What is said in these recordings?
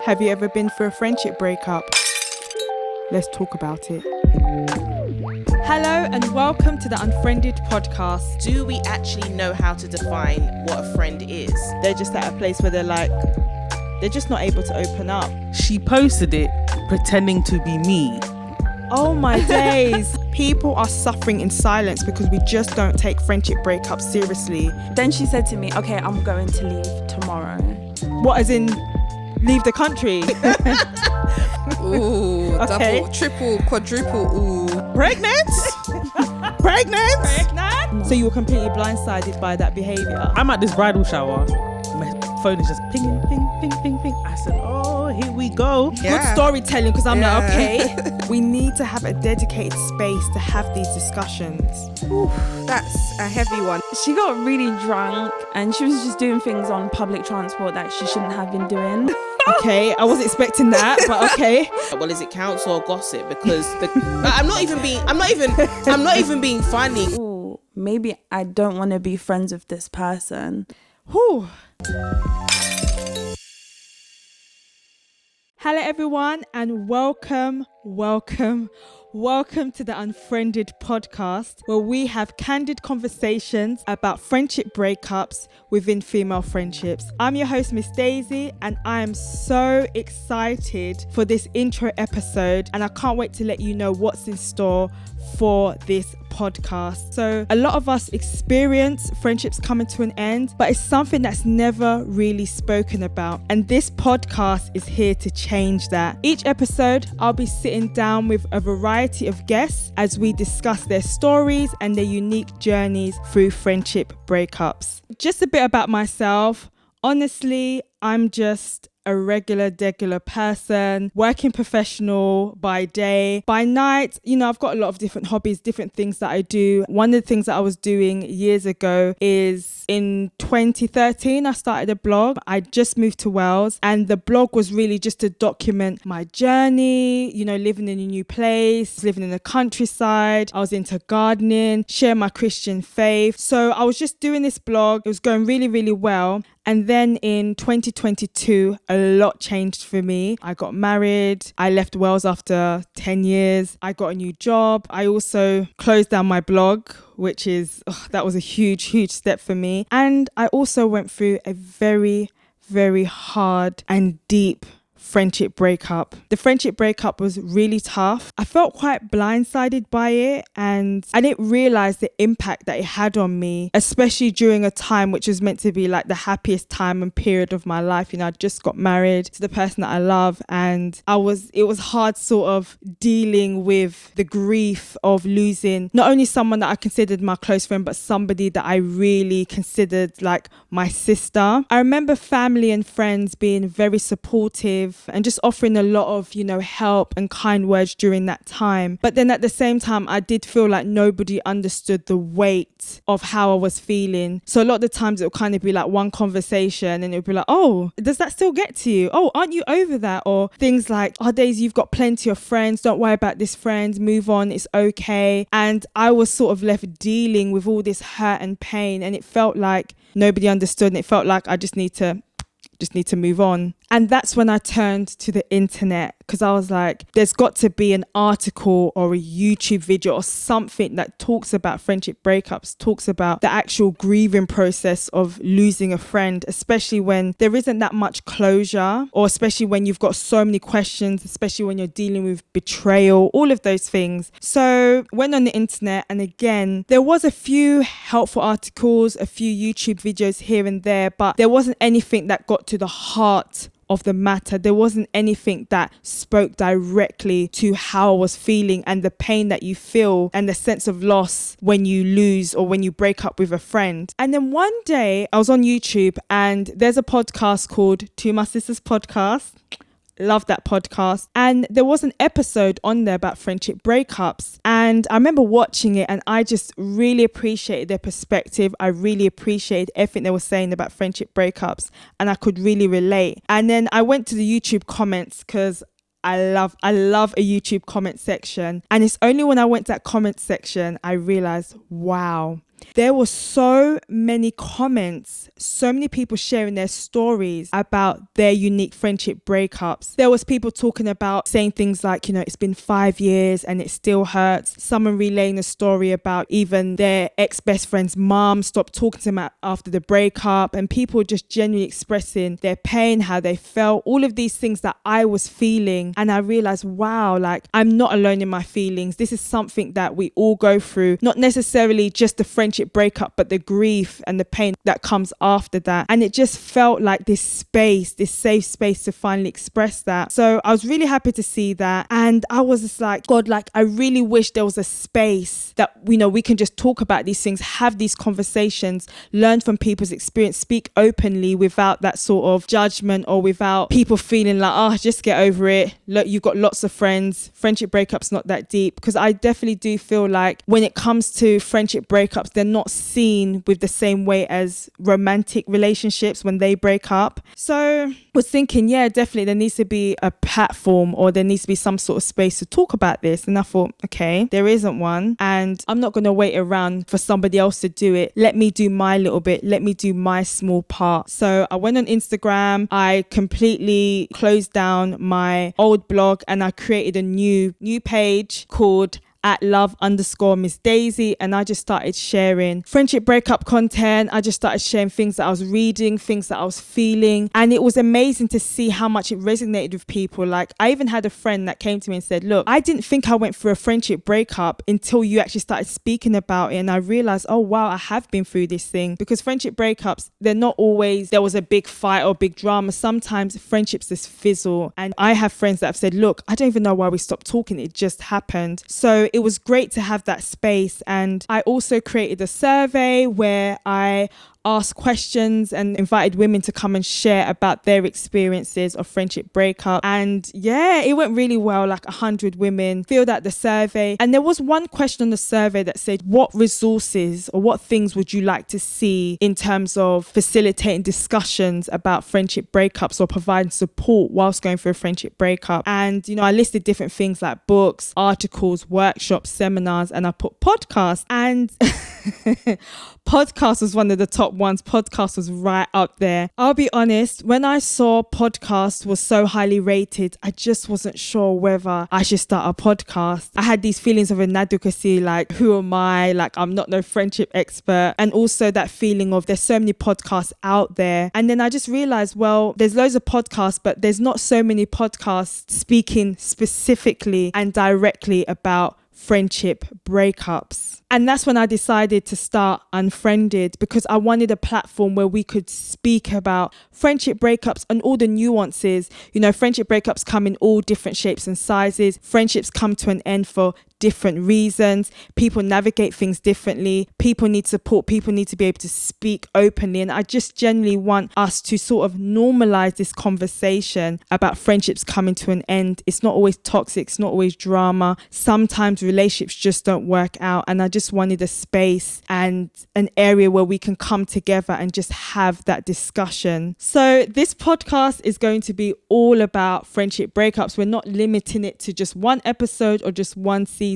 Have you ever been through a friendship breakup? Let's talk about it. Hello and welcome to the Unfriended Podcast. Do we actually know how to define what a friend is? They're just at a place where they're just not able to open up. She posted it pretending to be me. Oh my days. People are suffering in silence because we just don't take friendship breakups seriously. Then she said to me, okay, I'm going to leave tomorrow. What, as in leave the country? Ooh, Okay. double, triple, quadruple, ooh. Pregnant? Pregnant? So you were completely blindsided by that behaviour? I'm at this bridal shower. My phone is just pinging, ping, ping, ping, ping. I said, oh, here we go. Good storytelling, because I'm like, Yeah. okay, we need to have a dedicated space to have these discussions. Ooh, that's a heavy one. She got really drunk and she was just doing things on public transport that she shouldn't have been doing. Okay, I wasn't expecting that, but okay. Well, is it counsel or gossip? Because I'm not even being funny. Ooh, maybe I don't want to be friends with this person. Whew. Hello everyone and welcome to the Unfriended Podcast, where we have candid conversations about friendship breakups within female friendships. I'm your host, Miss Daisy, and I am so excited for this intro episode, and I can't wait to let you know what's in store for this podcast. So a lot of us experience friendships coming to an end, but it's something that's never really spoken about, and this podcast is here to change that. Each episode I'll be sitting down with a variety of guests as we discuss their stories and their unique journeys through friendship breakups. Just a bit about myself. Honestly, I'm just a regular person, working professional by day. By night, I've got a lot of different hobbies, different things that I do. One of the things that I was doing years ago is in 2013, I started a blog. I just moved to Wales, and the blog was really just to document my journey, living in a new place, living in the countryside. I was into gardening, share my Christian faith. So I was just doing this blog. It was going really, really well. And then in 2022, a lot changed for me. I got married. I left Wales after 10 years. I got a new job. I also closed down my blog, which is, that was a huge step for me. And I also went through a very, very hard and deep friendship breakup. The friendship breakup was really tough. I felt quite blindsided by it, and I didn't realize the impact that it had on me, especially during a time which was meant to be like the happiest time and period of my life. I just got married to the person that I love, and it was hard sort of dealing with the grief of losing not only someone that I considered my close friend, but somebody that I really considered like my sister. I remember family and friends being very supportive and just offering a lot of, help and kind words during that time. But then at the same time, I did feel like nobody understood the weight of how I was feeling. So a lot of the times it would kind of be like one conversation and it would be like, oh, does that still get to you? Oh, aren't you over that? Or things like, oh, Daisy, you've got plenty of friends. Don't worry about this friend. Move on. It's okay. And I was sort of left dealing with all this hurt and pain, and it felt like nobody understood, and it felt like I just need to move on. And that's when I turned to the internet, because I was like, there's got to be an article or a YouTube video or something that talks about friendship breakups, talks about the actual grieving process of losing a friend, especially when there isn't that much closure, or especially when you've got so many questions, especially when you're dealing with betrayal, all of those things. So went on the internet, and again, there was a few helpful articles, a few YouTube videos here and there, but there wasn't anything that got to the heart of the matter. There wasn't anything that spoke directly to how I was feeling and the pain that you feel and the sense of loss when you lose or when you break up with a friend. And then one day I was on YouTube, and there's a podcast called To My Sisters Podcast. Love that podcast. And there was an episode on there about friendship breakups. And I remember watching it, and I just really appreciated their perspective. I really appreciated everything they were saying about friendship breakups, and I could really relate. And then I went to the YouTube comments, because I love a YouTube comment section. And it's only when I went to that comment section, I realized, wow, there were so many comments, so many people sharing their stories about their unique friendship breakups. There was people talking about saying things like, it's been 5 years and it still hurts. Someone relaying a story about even their ex-best friend's mom stopped talking to them after the breakup, and people just genuinely expressing their pain, how they felt, all of these things that I was feeling. And I realized, wow, like I'm not alone in my feelings. This is something that we all go through, not necessarily just the friendship breakup, but the grief and the pain that comes after that. And it just felt like this space, this safe space to finally express that. So I was really happy to see that. And I was just like, God, like I really wish there was a space that, we can just talk about these things, have these conversations, learn from people's experience, speak openly without that sort of judgment or without people feeling like, just get over it. Look, you've got lots of friends. Friendship breakups not that deep. Because I definitely do feel like when it comes to friendship breakups, they're not seen with the same way as romantic relationships when they break up. So I was thinking, yeah, definitely there needs to be a platform or there needs to be some sort of space to talk about this. And I thought, okay, there isn't one. And I'm not going to wait around for somebody else to do it. Let me do my little bit. Let me do my small part. So I went on Instagram. I completely closed down my old blog and I created a new page called @love_Miss Daisy, and I just started sharing friendship breakup content. I just started sharing things that I was reading, things that I was feeling, and it was amazing to see how much it resonated with people. Like I even had a friend that came to me and said, look, I didn't think I went through a friendship breakup until you actually started speaking about it, and I realized, oh wow, I have been through this thing. Because friendship breakups, they're not always there was a big fight or big drama. Sometimes friendships just fizzle, and I have friends that have said, look, I don't even know why we stopped talking, it just happened. So it was great to have that space. And I also created a survey where I asked questions and invited women to come and share about their experiences of friendship breakup. And yeah, it went really well. Like 100 women filled out the survey. And there was one question on the survey that said, what resources or what things would you like to see in terms of facilitating discussions about friendship breakups or providing support whilst going through a friendship breakup? And, I listed different things like books, articles, workshops, seminars, and I put podcasts. And podcast was one of the top ones. Podcast was right up there. I'll be honest, when I saw podcast was so highly rated, I just wasn't sure whether I should start a podcast. I had these feelings of inadequacy, like who am I? Like I'm not no friendship expert. And also that feeling of there's so many podcasts out there. And then I just realized, well, there's loads of podcasts, but there's not so many podcasts speaking specifically and directly about friendship breakups. And that's when I decided to start Unfriended, because I wanted a platform where we could speak about friendship breakups and all the nuances. Friendship breakups come in all different shapes and sizes. Friendships come to an end for different reasons. People navigate things differently. People need support. People need to be able to speak openly. And I just genuinely want us to sort of normalize this conversation about friendships coming to an end. It's not always toxic. It's not always drama. Sometimes relationships just don't work out. And I just wanted a space and an area where we can come together and just have that discussion. So this podcast is going to be all about friendship breakups. We're not limiting it to just one episode or just one season.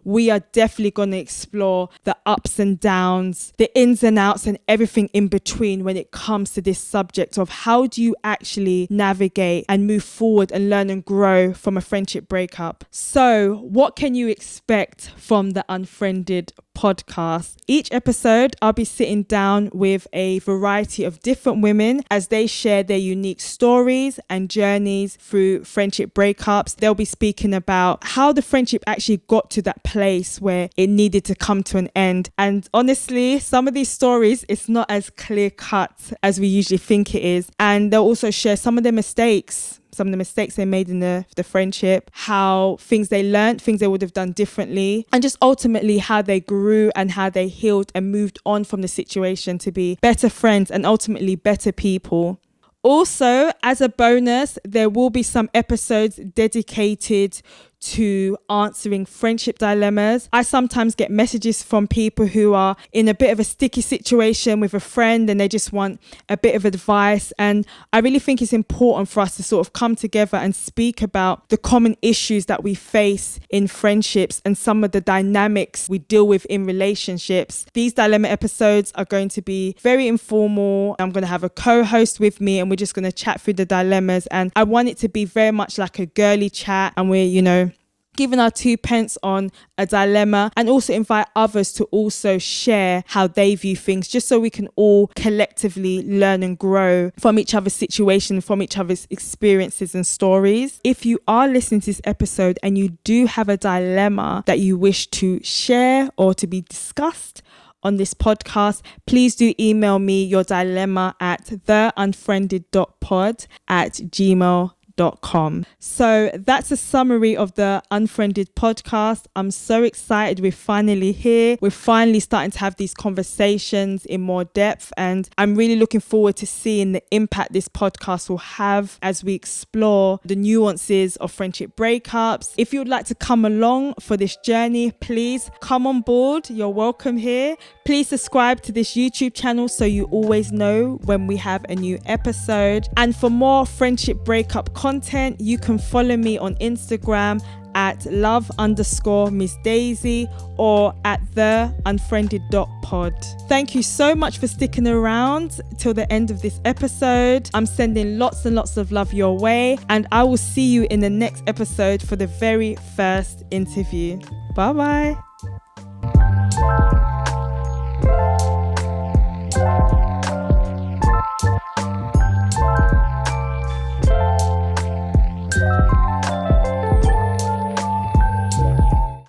We are definitely going to explore the ups and downs, the ins and outs, and everything in between when it comes to this subject of how do you actually navigate and move forward and learn and grow from a friendship breakup. So what can you expect from the Unfriended podcast? Each episode, I'll be sitting down with a variety of different women as they share their unique stories and journeys through friendship breakups. They'll be speaking about how the friendship actually got to that place where it needed to come to an end. And honestly, some of these stories, it's not as clear cut as we usually think it is. And they'll also share some of their mistakes, some of the mistakes they made in the friendship, how things they learned, things they would have done differently, and just ultimately how they grew and how they healed and moved on from the situation to be better friends and ultimately better people. Also, as a bonus, there will be some episodes dedicated to answering friendship dilemmas. I sometimes get messages from people who are in a bit of a sticky situation with a friend and they just want a bit of advice. And I really think it's important for us to sort of come together and speak about the common issues that we face in friendships and some of the dynamics we deal with in relationships. These dilemma episodes are going to be very informal. I'm going to have a co-host with me and we're just going to chat through the dilemmas. And I want it to be very much like a girly chat, and we're, giving our 2 pence on a dilemma, and also invite others to also share how they view things, just so we can all collectively learn and grow from each other's situation, from each other's experiences and stories. If you are listening to this episode and you do have a dilemma that you wish to share or to be discussed on this podcast, please do email me your dilemma at theunfriended.pod@gmail.com. So that's a summary of the Unfriended podcast. I'm so excited we're finally here. We're finally starting to have these conversations in more depth, and I'm really looking forward to seeing the impact this podcast will have as we explore the nuances of friendship breakups. If you would like to come along for this journey, please come on board. You're welcome here. Please subscribe to this YouTube channel so you always know when we have a new episode. And for more friendship breakup content, you can follow me on Instagram at love_Miss Daisy or at theunfriended.pod. Thank you so much for sticking around till the end of this episode. I'm sending lots and lots of love your way, and I will see you in the next episode for the very first interview. Bye bye.